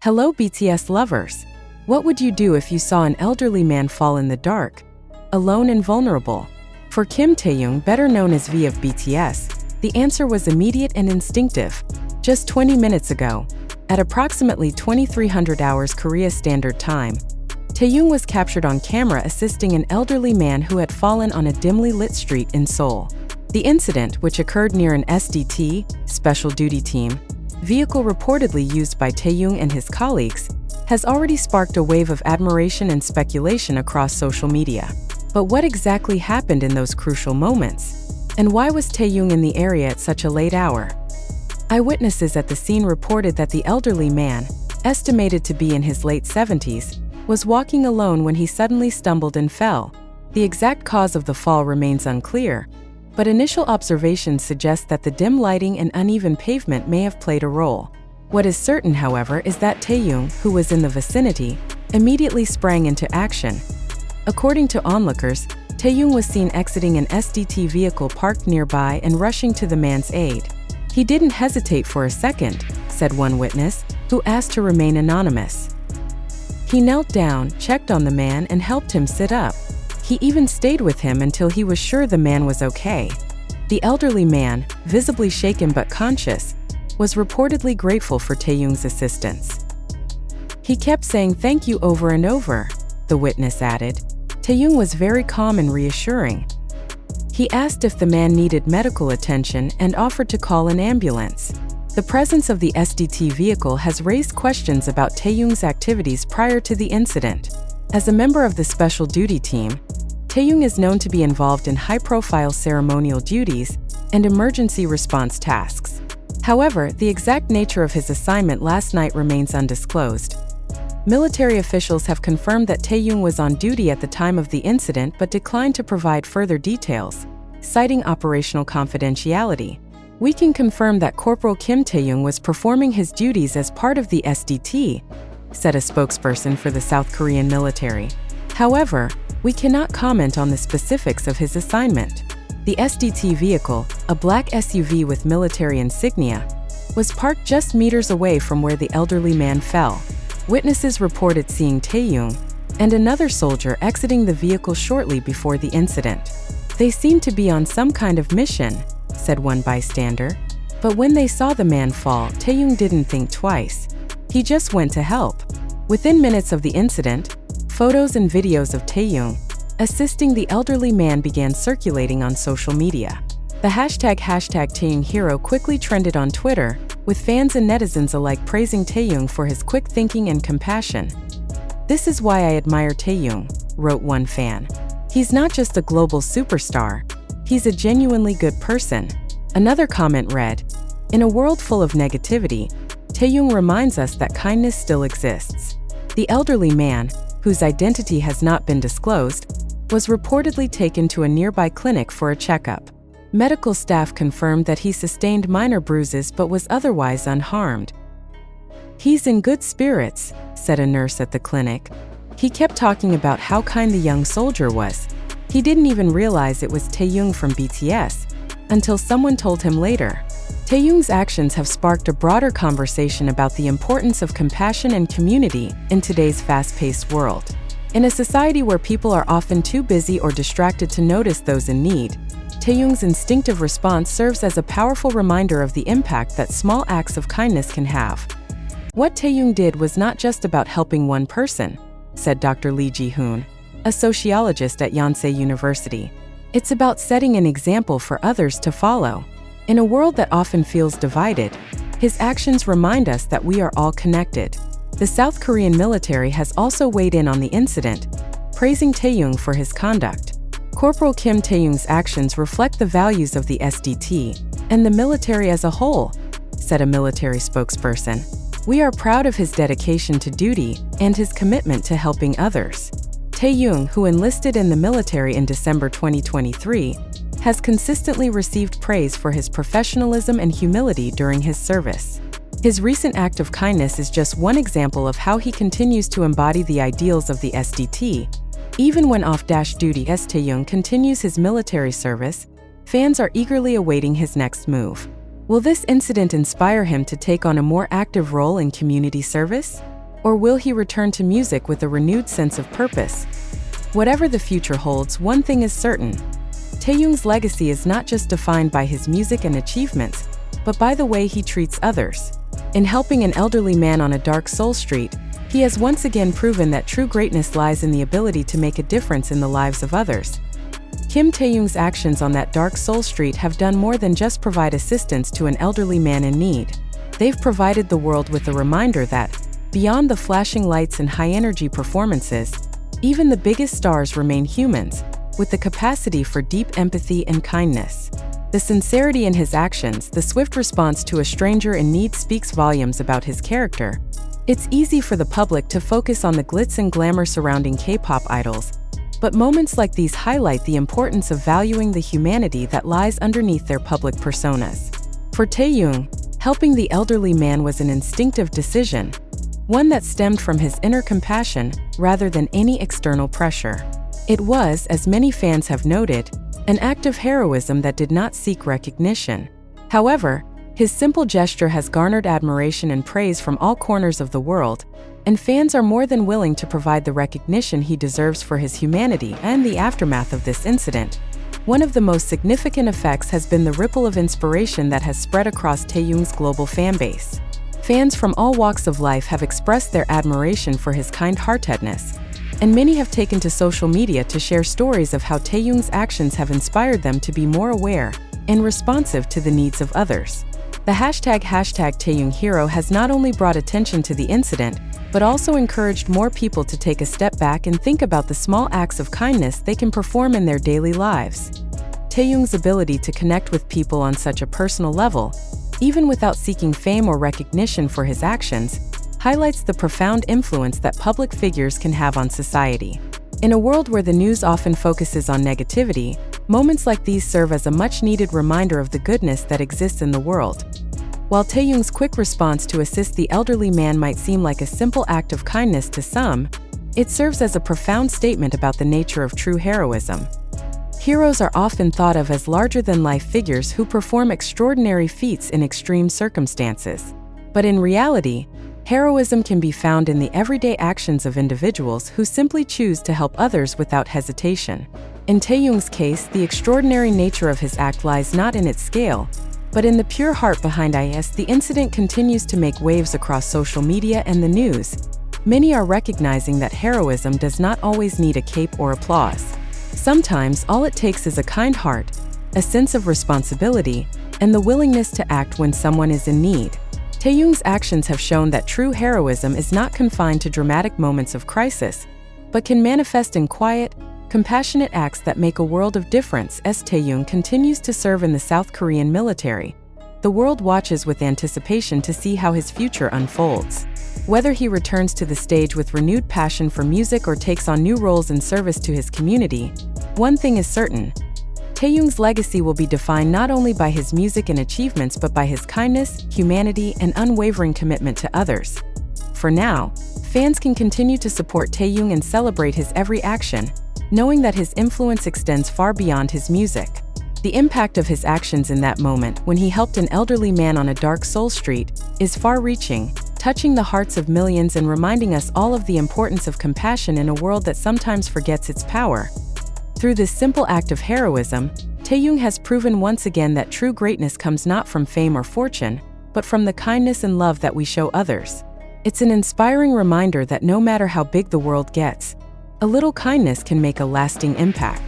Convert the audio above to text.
Hello BTS lovers! What would you do if you saw an elderly man fall in the dark, alone and vulnerable? For Kim Taehyung, better known as V of BTS, the answer was immediate and instinctive. Just 20 minutes ago, at approximately 2300 hours Korea Standard Time, Taehyung was captured on camera assisting an elderly man who had fallen on a dimly lit street in Seoul. The incident, which occurred near an SDT, Special Duty Team, vehicle reportedly used by Taehyung and his colleagues, has already sparked a wave of admiration and speculation across social media. But what exactly happened in those crucial moments? And why was Taehyung in the area at such a late hour? Eyewitnesses at the scene reported that the elderly man, estimated to be in his late 70s, was walking alone when he suddenly stumbled and fell. The exact cause of the fall remains unclear, but initial observations suggest that the dim lighting and uneven pavement may have played a role. What is certain, however, is that Taehyung, who was in the vicinity, immediately sprang into action. According to onlookers, Taehyung was seen exiting an SDT vehicle parked nearby and rushing to the man's aid. He didn't hesitate for a second, said one witness, who asked to remain anonymous. He knelt down, checked on the man, and helped him sit up. He even stayed with him until he was sure the man was okay. The elderly man, visibly shaken but conscious, was reportedly grateful for Taehyung's assistance. He kept saying thank you over and over, the witness added. Taehyung was very calm and reassuring. He asked if the man needed medical attention and offered to call an ambulance. The presence of the SDT vehicle has raised questions about Taehyung's activities prior to the incident. As a member of the Special Duty Team, Taehyung is known to be involved in high-profile ceremonial duties and emergency response tasks. However, the exact nature of his assignment last night remains undisclosed. Military officials have confirmed that Taehyung was on duty at the time of the incident but declined to provide further details, citing operational confidentiality. We can confirm that Corporal Kim Taehyung was performing his duties as part of the SDT, said a spokesperson for the South Korean military. However, we cannot comment on the specifics of his assignment. The SDT vehicle, a black SUV with military insignia, was parked just meters away from where the elderly man fell. Witnesses reported seeing Taehyung and another soldier exiting the vehicle shortly before the incident. They seemed to be on some kind of mission, said one bystander. But when they saw the man fall, Taehyung didn't think twice. He just went to help. Within minutes of the incident, photos and videos of Taehyung assisting the elderly man began circulating on social media. The hashtag #TaehyungHero quickly trended on Twitter, with fans and netizens alike praising Taehyung for his quick thinking and compassion. "This is why I admire Taehyung," wrote one fan. "He's not just a global superstar, he's a genuinely good person." Another comment read, "In a world full of negativity, Taehyung reminds us that kindness still exists." The elderly man, whose identity has not been disclosed, was reportedly taken to a nearby clinic for a checkup. Medical staff confirmed that he sustained minor bruises but was otherwise unharmed. "He's in good spirits," said a nurse at the clinic. "He kept talking about how kind the young soldier was. He didn't even realize it was Taehyung from BTS, until someone told him later." Taehyung's actions have sparked a broader conversation about the importance of compassion and community in today's fast-paced world. In a society where people are often too busy or distracted to notice those in need, Taehyung's instinctive response serves as a powerful reminder of the impact that small acts of kindness can have. What Taehyung did was not just about helping one person, said Dr. Lee Ji-hoon, a sociologist at Yonsei University. It's about setting an example for others to follow. In a world that often feels divided, his actions remind us that we are all connected. The South Korean military has also weighed in on the incident, praising Taehyung for his conduct. Corporal Kim Taehyung's actions reflect the values of the SDT and the military as a whole, said a military spokesperson. "We are proud of his dedication to duty and his commitment to helping others." Taehyung, who enlisted in the military in December 2023, has consistently received praise for his professionalism and humility during his service. His recent act of kindness is just one example of how he continues to embody the ideals of the SDT. Even when off-duty, as Taehyung continues his military service, fans are eagerly awaiting his next move. Will this incident inspire him to take on a more active role in community service? Or will he return to music with a renewed sense of purpose? Whatever the future holds, one thing is certain. Taehyung's legacy is not just defined by his music and achievements, but by the way he treats others. In helping an elderly man on a dark Seoul street, he has once again proven that true greatness lies in the ability to make a difference in the lives of others. Kim Taehyung's actions on that dark Seoul street have done more than just provide assistance to an elderly man in need. They've provided the world with a reminder that, beyond the flashing lights and high-energy performances, even the biggest stars remain humans, with the capacity for deep empathy and kindness. The sincerity in his actions, the swift response to a stranger in need speaks volumes about his character. It's easy for the public to focus on the glitz and glamour surrounding K-pop idols, but moments like these highlight the importance of valuing the humanity that lies underneath their public personas. For Taehyung, helping the elderly man was an instinctive decision, one that stemmed from his inner compassion rather than any external pressure. It was, as many fans have noted, an act of heroism that did not seek recognition. However, his simple gesture has garnered admiration and praise from all corners of the world, and fans are more than willing to provide the recognition he deserves for his humanity and the aftermath of this incident. One of the most significant effects has been the ripple of inspiration that has spread across Taehyung's global fanbase. Fans from all walks of life have expressed their admiration for his kind-heartedness, and many have taken to social media to share stories of how Taehyung's actions have inspired them to be more aware and responsive to the needs of others. The hashtag #TaehyungHero has not only brought attention to the incident, but also encouraged more people to take a step back and think about the small acts of kindness they can perform in their daily lives. Taehyung's ability to connect with people on such a personal level, even without seeking fame or recognition for his actions, highlights the profound influence that public figures can have on society. In a world where the news often focuses on negativity, moments like these serve as a much-needed reminder of the goodness that exists in the world. While Taehyung's quick response to assist the elderly man might seem like a simple act of kindness to some, it serves as a profound statement about the nature of true heroism. Heroes are often thought of as larger-than-life figures who perform extraordinary feats in extreme circumstances. But in reality, heroism can be found in the everyday actions of individuals who simply choose to help others without hesitation. In Taehyung's case, the extraordinary nature of his act lies not in its scale, but in the pure heart behind it. The incident continues to make waves across social media and the news. Many are recognizing that heroism does not always need a cape or applause. Sometimes all it takes is a kind heart, a sense of responsibility, and the willingness to act when someone is in need. Taehyung's actions have shown that true heroism is not confined to dramatic moments of crisis, but can manifest in quiet, compassionate acts that make a world of difference. As Taehyung continues to serve in the South Korean military, the world watches with anticipation to see how his future unfolds. Whether he returns to the stage with renewed passion for music or takes on new roles in service to his community, one thing is certain: Taehyung's legacy will be defined not only by his music and achievements but by his kindness, humanity, and unwavering commitment to others. For now, fans can continue to support Taehyung and celebrate his every action, knowing that his influence extends far beyond his music. The impact of his actions in that moment, when he helped an elderly man on a dark Seoul street, is far-reaching, touching the hearts of millions and reminding us all of the importance of compassion in a world that sometimes forgets its power. Through this simple act of heroism, Taehyung has proven once again that true greatness comes not from fame or fortune, but from the kindness and love that we show others. It's an inspiring reminder that no matter how big the world gets, a little kindness can make a lasting impact.